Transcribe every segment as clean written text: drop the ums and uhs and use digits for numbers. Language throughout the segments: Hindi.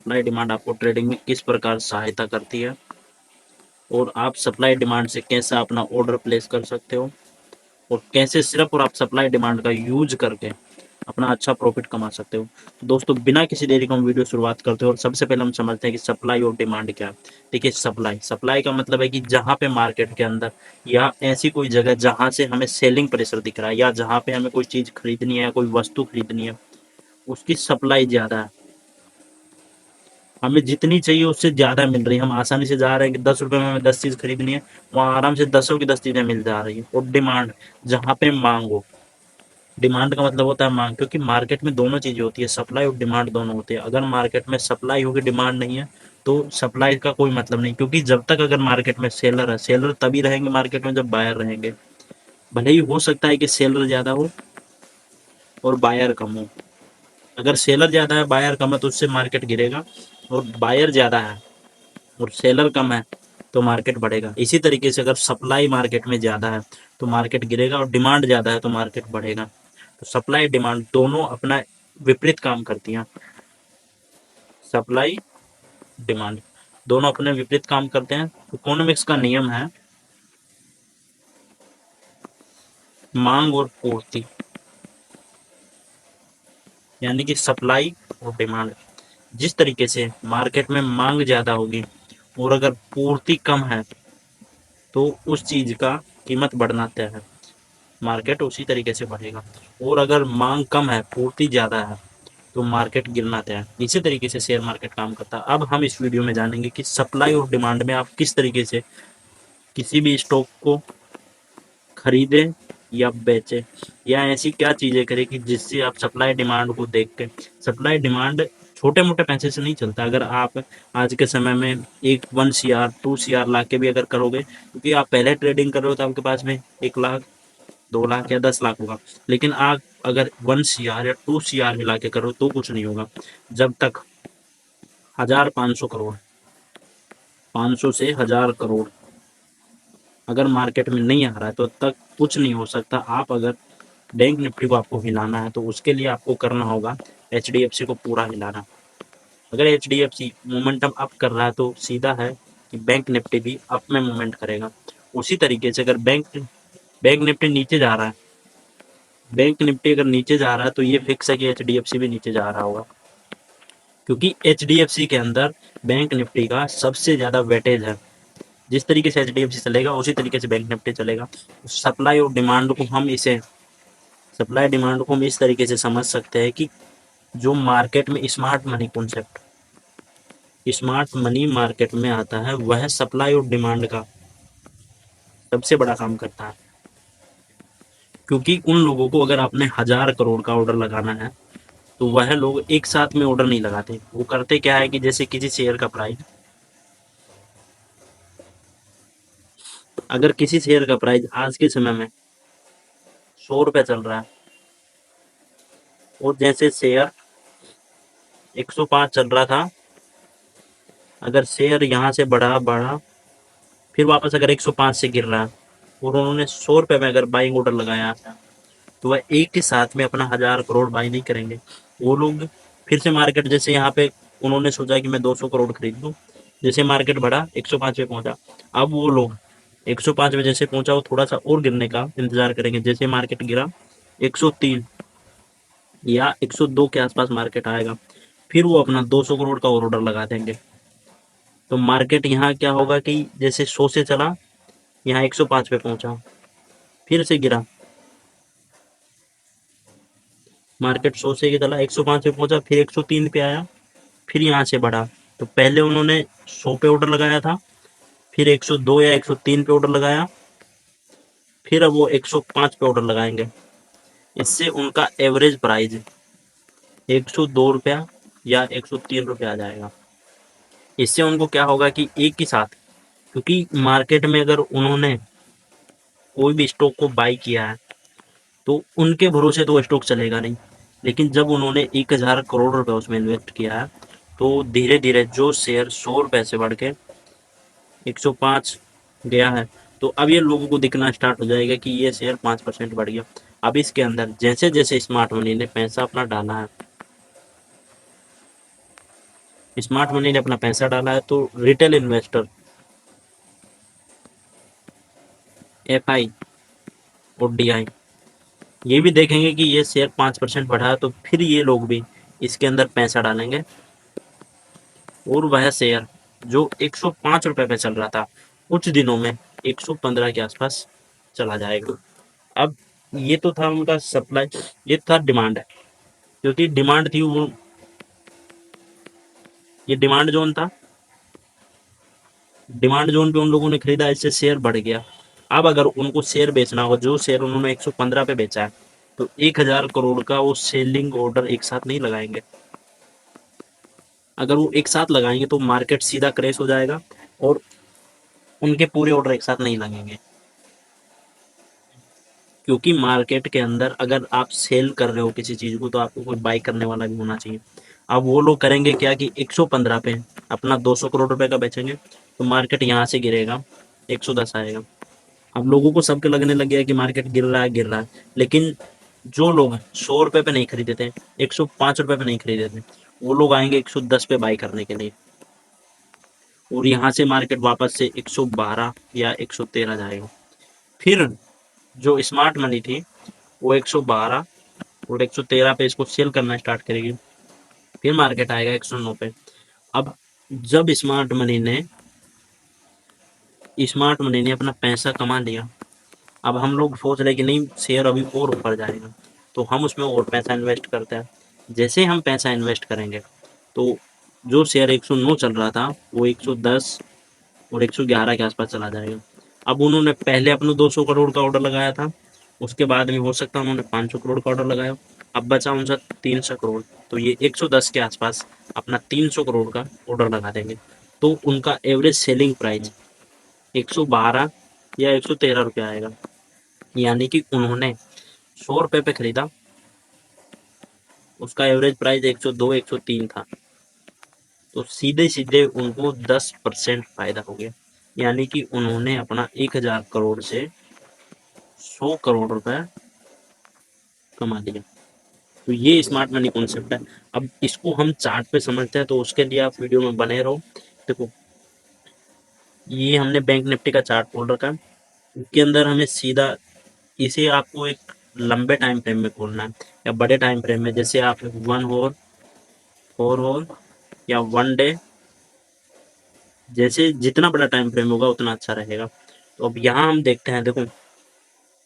सप्लाई डिमांड आपको ट्रेडिंग में किस प्रकार सहायता करती है और आप सप्लाई डिमांड से कैसे अपना ऑर्डर प्लेस कर सकते हो और कैसे सिर्फ और आप सप्लाई डिमांड का यूज करके अपना अच्छा प्रॉफिट कमा सकते हो। तो दोस्तों बिना किसी देरी का हम वीडियो शुरुआत करते हैं और सबसे पहले हम समझते हैं कि सप्लाई और डिमांड क्या है। देखिए, सप्लाई सप्लाई का मतलब है कि जहाँ पे मार्केट के अंदर या ऐसी कोई जगह जहाँ से हमें सेलिंग प्रेशर दिख रहा है या जहाँ पे हमें कोई चीज़ खरीदनी है, कोई वस्तु खरीदनी है, उसकी सप्लाई ज़्यादा है, हमें जितनी चाहिए उससे ज़्यादा मिल रही है, हम आसानी से जा रहे हैं कि 10 रुपये में हमें 10 चीज़ खरीदनी है, वहाँ आराम से 10 की 10 चीज़ें मिल जा रही हैं। और डिमांड, जहाँ पे मांग हो, डिमांड का मतलब होता है मांग, क्योंकि मार्केट में दोनों चीज़ें होती है, सप्लाई और डिमांड दोनों होते हैं। अगर मार्केट में सप्लाई होगी, डिमांड नहीं है, तो सप्लाई का कोई मतलब नहीं, क्योंकि जब तक अगर मार्केट में सेलर है, सेलर तभी रहेंगे मार्केट में जब बायर रहेंगे। भले ही हो सकता है कि सेलर ज़्यादा हो और बायर कम हो, अगर सेलर ज़्यादा है बायर कम है तो उससे मार्केट गिरेगा, और बायर ज़्यादा है और सेलर कम है तो मार्केट बढ़ेगा। इसी तरीके से अगर सप्लाई मार्केट में ज़्यादा है तो मार्केट गिरेगा और डिमांड ज़्यादा है तो मार्केट बढ़ेगा। तो सप्लाई डिमांड दोनों अपना विपरीत काम करती हैं। सप्लाई डिमांड दोनों अपने विपरीत काम करते हैं। इकोनॉमिक्स का नियम है मांग और पूर्ति, यानी कि सप्लाई और डिमांड। जिस तरीके से मार्केट में मांग ज़्यादा होगी और अगर पूर्ति कम है तो उस चीज़ का कीमत बढ़ना तय है, मार्केट उसी तरीके से बढ़ेगा। और अगर मांग कम है, पूर्ति ज़्यादा है, तो मार्केट गिरना तय है। इसी तरीके से शेयर मार्केट काम करता है। अब हम इस वीडियो में जानेंगे कि सप्लाई और डिमांड में आप किस तरीके से किसी भी स्टॉक को खरीदें या बेचें, या ऐसी क्या चीज़ें करें कि जिससे आप सप्लाई डिमांड को देख के, सप्लाई डिमांड छोटे मोटे पैसे से नहीं चलता। अगर आप आज के समय में एक 1 CR 2 CR ला के भी अगर करोगे, क्योंकि आप पहले ट्रेडिंग कर रहे हो तो आपके पास में 1 लाख 2 लाख या 10 लाख होगा, लेकिन आप अगर 1 CR या 2 CR मिला के करो तो कुछ नहीं होगा। जब तक 1,000 500 करोड़, 500 से 1,000 करोड़ अगर मार्केट में नहीं आ रहा है तो तक कुछ नहीं हो सकता। आप अगर बैंक निफ्टी को आपको हिलाना है तो उसके लिए आपको करना होगा HDFC को पूरा हिलाना। अगर HDFC मोमेंटम अप कर रहा है तो सीधा है कि बैंक निफ्टी भी अप में मूवमेंट करेगा। उसी तरीके से अगर बैंक बैंक निफ्टी नीचे जा रहा है, बैंक निफ्टी अगर नीचे जा रहा है तो ये फिक्स है कि HDFC भी नीचे जा रहा होगा, क्योंकि HDFC के अंदर बैंक निफ्टी का सबसे ज़्यादा वेटेज है। जिस तरीके से HDFC चलेगा उसी तरीके से बैंक निफ्टी चलेगा। सप्लाई और डिमांड को हम इसे सप्लाई डिमांड को हम इस तरीके से समझ सकते हैं कि जो मार्केट में smart money concept, smart money market में आता है, वह सप्लाई और डिमांड का सबसे बड़ा काम करता है। क्योंकि उन लोगों को अगर आपने 1,000 करोड़ का ऑर्डर लगाना है तो वह लोग एक साथ में ऑर्डर नहीं लगाते। वो करते क्या है कि जैसे किसी शेयर का प्राइस, अगर किसी शेयर का प्राइस आज के समय में 100 रुपये चल रहा है और जैसे शेयर 105 चल रहा था, अगर शेयर यहाँ से बढ़ा बढ़ा फिर वापस अगर 105 से गिर रहा है और उन्होंने 100 रुपये में अगर बाइंग ऑर्डर लगाया तो वह एक के साथ में अपना 1,000 करोड़ बाई नहीं करेंगे। वो लोग फिर से मार्केट, जैसे यहाँ पे उन्होंने सोचा कि मैं 200 करोड़ खरीद लूँ, जैसे मार्केट बढ़ा 105 पे पहुंचा, अब वो लोग 105 पे जैसे पहुंचा वो थोड़ा सा और गिरने का इंतजार करेंगे। जैसे मार्केट गिरा 103 या 102 के आसपास मार्केट आएगा, फिर वो अपना 200 करोड़ का और ऑर्डर लगा देंगे। तो मार्केट यहाँ क्या होगा कि जैसे 100 से चला, यहाँ 105 पे पहुंचा, फिर से गिरा, मार्केट 100 से चला 105 पे पहुंचा, फिर 103 पे आया, फिर यहाँ से बढ़ा। तो पहले उन्होंने 100 पे ऑर्डर लगाया था, फिर 102 या 103 पे ऑर्डर लगाया, फिर अब वो 105 पे ऑर्डर लगाएंगे। इससे उनका एवरेज प्राइस 102 रुपया या 103 रुपया आ जाएगा। इससे उनको क्या होगा कि एक ही साथ, क्योंकि मार्केट में अगर उन्होंने कोई भी स्टॉक को बाई किया है तो उनके भरोसे तो स्टॉक चलेगा नहीं, लेकिन जब उन्होंने 1,000 करोड़ रुपए उसमें इन्वेस्ट किया है तो धीरे धीरे जो शेयर 100 रुपए से बढ़ के 105 गया है, तो अब ये लोगों को दिखना स्टार्ट हो जाएगा कि ये शेयर 5% बढ़ गया। अब इसके अंदर जैसे जैसे स्मार्ट मनी ने पैसा अपना डाला है, स्मार्ट मनी ने अपना पैसा डाला है तो रिटेल इन्वेस्टर, एफआई और डीआई ये भी देखेंगे कि ये शेयर 5% बढ़ा है तो फिर ये लोग भी इसके अंदर पैसा डालेंगे और वह शेयर जो 105 रुपए पे चल रहा था कुछ दिनों में 115 के आसपास चला जाएगा। अब ये तो था उनका सप्लाई, ये था डिमांड, क्योंकि डिमांड थी वो, ये डिमांड जोन था, डिमांड जोन पे उन लोगों ने खरीदा, इससे शेयर बढ़ गया। अब अगर उनको शेयर बेचना हो, जो शेयर उन्होंने 115 पे बेचा है, तो 1000 करोड़ का वो सेलिंग ऑर्डर एक साथ नहीं लगाएंगे। अगर वो एक साथ लगाएंगे तो मार्केट सीधा क्रैश हो जाएगा और उनके पूरे ऑर्डर एक साथ नहीं लगेंगे, क्योंकि मार्केट के अंदर अगर आप सेल कर रहे हो किसी चीज को तो आपको कोई बाई करने वाला भी होना चाहिए। अब वो लोग करेंगे क्या कि 115 पे अपना 200 करोड़ रुपए का बेचेंगे तो मार्केट यहाँ से गिरेगा, 110 आएगा। अब लोगों को सबके लगने लग गया है कि मार्केट गिर रहा है गिर रहा है, लेकिन जो लोग 100 रुपए पे नहीं खरीदे थे, 105 रुपए पे नहीं खरीदे थे, वो लोग आएंगे 110 पे बाई करने के लिए और यहाँ से मार्केट वापस से 112 या 113 जाएगा। फिर जो स्मार्ट मनी थी वो 112 और 113 पे इसको सेल करना स्टार्ट करेगी, फिर मार्केट आएगा 109 पे। अब जब स्मार्ट मनी ने अपना पैसा कमा लिया, अब हम लोग सोच रहे कि नहीं शेयर अभी और ऊपर जाएगा तो हम उसमें और पैसा इन्वेस्ट करते हैं। जैसे हम पैसा इन्वेस्ट करेंगे तो जो शेयर 109 चल रहा था वो 110 और 111 के आसपास चला जाएगा। अब उन्होंने पहले अपने 200 करोड़ का ऑर्डर लगाया था, उसके बाद में हो सकता है उन्होंने 500 करोड़ का ऑर्डर लगाया, अब बचा उनसे 300 करोड़, तो ये 110 के आसपास अपना 300 करोड़ का ऑर्डर लगा देंगे। तो उनका एवरेज सेलिंग प्राइस 112 या 113 रुपये आएगा, यानी कि उन्होंने 100 रुपये पे खरीदा, उसका एवरेज प्राइस 102 103 था, तो सीधे सीधे उनको 10% फायदा हो गया, यानी कि उन्होंने अपना 1000 करोड़ से 100 करोड़ रुपए कमा लिया। तो ये स्मार्ट मनी कॉन्सेप्ट है। अब इसको हम चार्ट पे समझते हैं तो उसके लिए आप वीडियो में बने रहो। देखो ये हमने बैंक निफ्टी का चार्ट खोल रखा है, इसके अंदर हमें सीधा इसे आपको एक लंबे टाइम फ्रेम में खोलना है या बड़े टाइम फ्रेम में, जैसे आप 1 आवर 4 आवर या 1 डे, जैसे जितना बड़ा टाइम फ्रेम होगा उतना अच्छा रहेगा। तो अब यहाँ हम देखते हैं, देखो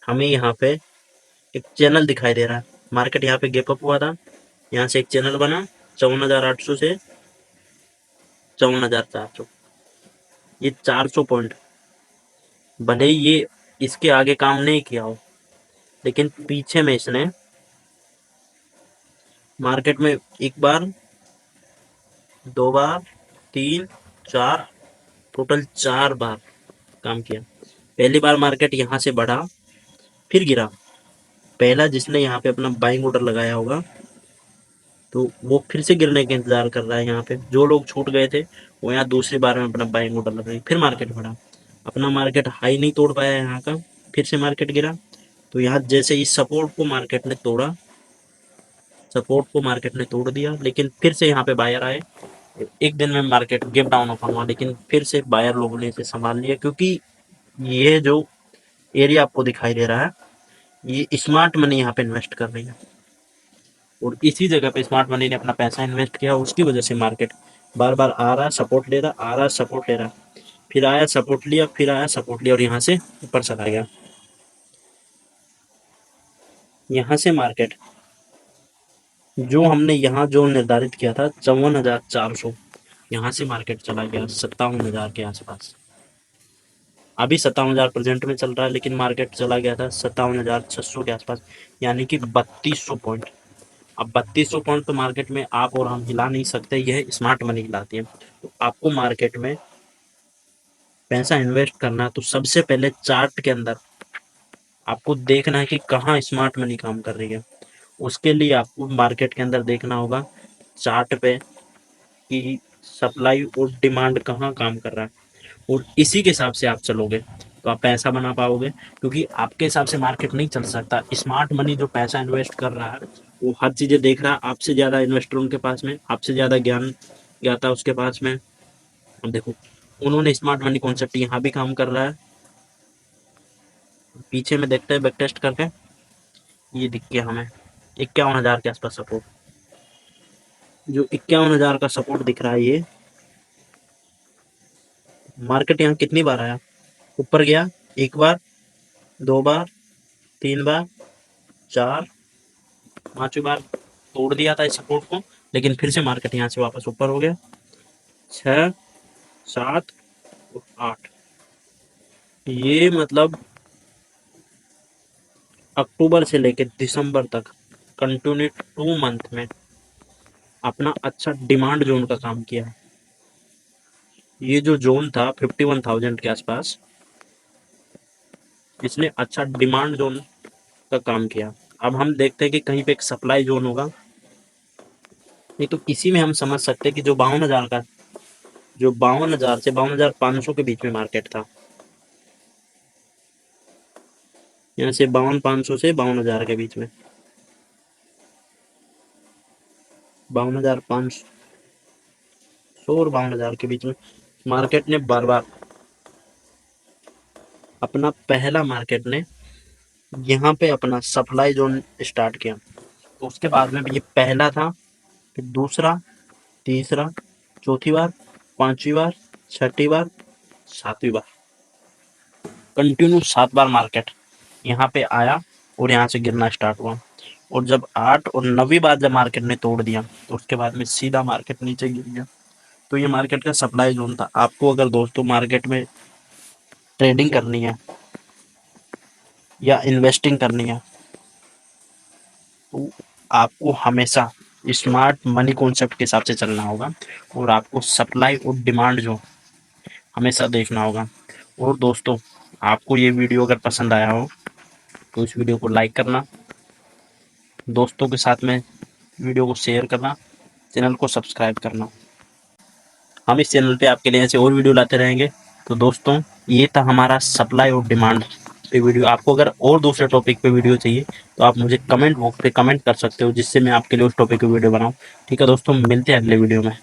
हमें यहाँ पे एक चैनल दिखाई दे रहा है, मार्केट यहाँ पे गैप अप हुआ था, यहाँ से एक चैनल बना 54,800 से 54,400, ये 400 पॉइंट, भले ही ये इसके आगे काम नहीं किया हो, लेकिन पीछे में इसने मार्केट में एक बार, दो बार, तीन, चार, टोटल 4 बार काम किया। पहली बार मार्केट यहाँ से बढ़ा फिर गिरा, पहला जिसने यहाँ पे अपना बाइंग ऑर्डर लगाया होगा तो वो फिर से गिरने का इंतजार कर रहा है। यहाँ पे जो लोग छूट गए थे वो यहाँ दूसरी बार में अपना बाइंग ऑर्डर लगाए, फिर मार्केट बढ़ा, अपना मार्केट हाई नहीं तोड़ पाया यहाँ का, फिर से मार्केट गिरा, तो यहाँ जैसे इस सपोर्ट को मार्केट ने तोड़ा, सपोर्ट को मार्केट ने तोड़ दिया, लेकिन फिर से यहाँ पे बायर आए, एक दिन में मार्केट गैप डाउन ओपन हुआ, लेकिन फिर से बायर लोगों ने इसे संभाल लिया, क्योंकि ये जो एरिया आपको दिखाई दे रहा है ये स्मार्ट मनी यहाँ पे इन्वेस्ट कर रही है और इसी जगह पे स्मार्ट मनी ने अपना पैसा इन्वेस्ट किया, उसकी वजह से मार्केट बार बार आ रहा है सपोर्ट ले रहा, आ रहा है सपोर्ट ले रहा, फिर आया सपोर्ट लिया, फिर आया सपोर्ट लिया और यहाँ से ऊपर चला गया। यहाँ से मार्केट जो हमने यहाँ जो निर्धारित किया था 54,400, यहाँ से मार्केट चला गया 57,000 के आसपास। अभी 57,000 प्रेजेंट में चल रहा है, लेकिन मार्केट चला गया था 57,600 के आसपास, यानी कि 3200 पॉइंट। अब 3200 पॉइंट तो मार्केट में आप और हम हिला नहीं सकते, यह स्मार्ट मनी हिलाती है। तो आपको मार्केट में पैसा इन्वेस्ट करना है तो सबसे पहले चार्ट के अंदर आपको देखना है कि कहाँ स्मार्ट मनी काम कर रही है। उसके लिए आपको मार्केट के अंदर देखना होगा चार्ट पे कि सप्लाई और डिमांड कहाँ काम कर रहा है, और इसी के हिसाब से आप चलोगे तो आप पैसा बना पाओगे, क्योंकि आपके हिसाब से मार्केट नहीं चल सकता। स्मार्ट मनी जो पैसा इन्वेस्ट कर रहा है वो हर चीज़ें देख रहा है, आपसे ज़्यादा इन्वेस्टर उनके पास में, आपसे ज़्यादा ज्ञान गया था उसके पास में। अब देखो उन्होंने स्मार्ट मनी कॉन्सेप्ट यहाँ भी काम कर रहा है। पीछे में देखते हैं बैक टेस्ट करके, ये दिख गया हमें 51,000 के आसपास सपोर्ट। जो 51,000 का सपोर्ट दिख रहा है, ये मार्केट यहाँ कितनी बार आया, ऊपर गया, एक बार, दो बार, तीन बार, चार, पांचवी बार तोड़ दिया था इस सपोर्ट को, लेकिन फिर से मार्केट यहाँ से वापस ऊपर हो गया। 6, 7 और 8, ये मतलब अक्टूबर से लेकर दिसंबर तक कंटिन्यू 2 मंथ में अपना अच्छा डिमांड जोन का काम किया। ये जो जोन था 51,000 के आसपास, इसने अच्छा डिमांड जोन का काम किया। अब हम देखते हैं कि कहीं पे एक सप्लाई जोन होगा। नहीं तो इसी में हम समझ सकते हैं कि जो 52,000 का, जो 52,000 से 52,500 के बीच में मार्केट था, यहाँ से 52,500 से 52,000 के बीच में, 52,500 और 52,000 के बीच में मार्केट ने बार बार अपना पहला मार्केट ने यहाँ पे अपना सप्लाई जोन स्टार्ट किया। तो उसके बाद में भी ये पहला था, फिर दूसरा, तीसरा, चौथी बार, पांचवी बार, छठी बार, सातवीं बार, कंटिन्यू 7 बार मार्केट यहाँ पे आया और यहाँ से गिरना स्टार्ट हुआ। और जब 8 और 9वीं बार जब मार्केट ने तोड़ दिया, तो उसके बाद में सीधा मार्केट नीचे गिर गया। तो ये मार्केट का सप्लाई जोन था। आपको अगर दोस्तों मार्केट में ट्रेडिंग करनी है या इन्वेस्टिंग करनी है, तो आपको हमेशा स्मार्ट मनी कॉन्सेप्ट के हिसाब से चलना होगा और आपको सप्लाई और डिमांड जो हमेशा देखना होगा। और दोस्तों, आपको ये वीडियो अगर पसंद आया हो तो इस वीडियो को लाइक करना, दोस्तों के साथ में वीडियो को शेयर करना, चैनल को सब्सक्राइब करना। हम इस चैनल पे आपके लिए ऐसे और वीडियो लाते रहेंगे। तो दोस्तों, ये था हमारा सप्लाई और डिमांड पे वीडियो। आपको अगर और दूसरे टॉपिक पे वीडियो चाहिए तो आप मुझे कमेंट बॉक्स पे कमेंट कर सकते हो, जिससे मैं आपके लिए उस टॉपिक पे वीडियो बनाऊं। ठीक है दोस्तों, मिलते हैं अगले वीडियो में।